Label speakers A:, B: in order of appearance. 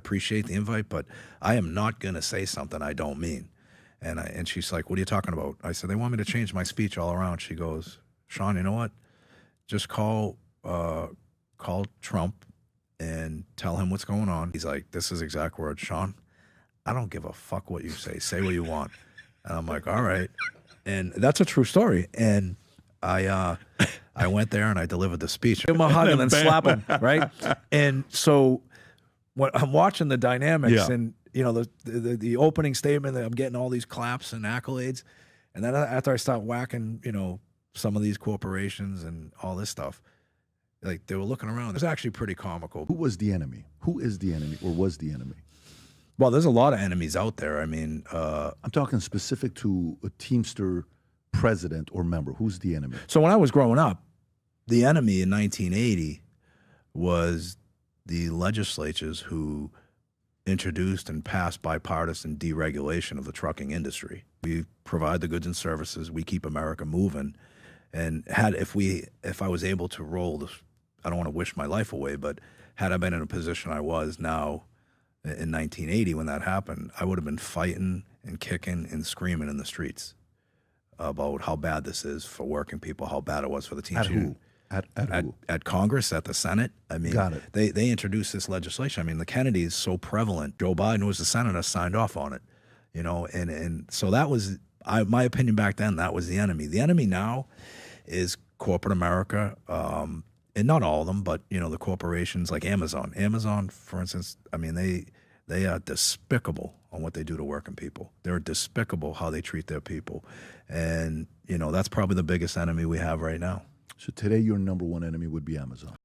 A: appreciate the invite, but I am not going to say something I don't mean. And she's like, what are you talking about? I said, they want me to change my speech all around. She goes, Sean, you know what? Just call Trump and tell him what's going on. He's like, this is exact words, Sean, I don't give a fuck what you say. Say what you want. And I'm like, all right. And that's a true story. And I went there and I delivered the speech. Give him a hug and then slap him, right? And so when I'm watching the dynamics and, you know, the opening statement, that I'm getting all these claps and accolades. And then after I start whacking, you know, some of these corporations and all this stuff, like they were looking around. It was actually pretty comical.
B: Who was the enemy? Who is the enemy or was the enemy?
A: Well, there's a lot of enemies out there. I mean,
B: I'm talking specific to a Teamster president or member. Who's the enemy?
A: So when I was growing up, the enemy in 1980 was the legislatures who introduced and passed bipartisan deregulation of the trucking industry. We provide the goods and services. We keep America moving. And if I was able to roll this, I don't want to wish my life away, but had I been in a position I was now in 1980 when that happened, I would have been fighting and kicking and screaming in the streets about how bad this is for working people, how bad it was for the teams.
B: At who?
A: At Congress, at the Senate. I mean,
B: Got it.
A: They introduced this legislation. I mean, the Kennedys so prevalent. Joe Biden, who was the senator, signed off on it. You know, and so that was my opinion back then. That was the enemy. The enemy now is corporate America, and not all of them, but you know, the corporations like Amazon. Amazon, for instance, I mean, they are despicable on what they do to working people. They're despicable how they treat their people, and you know, that's probably the biggest enemy we have right now.
B: So today, your number one enemy would be Amazon.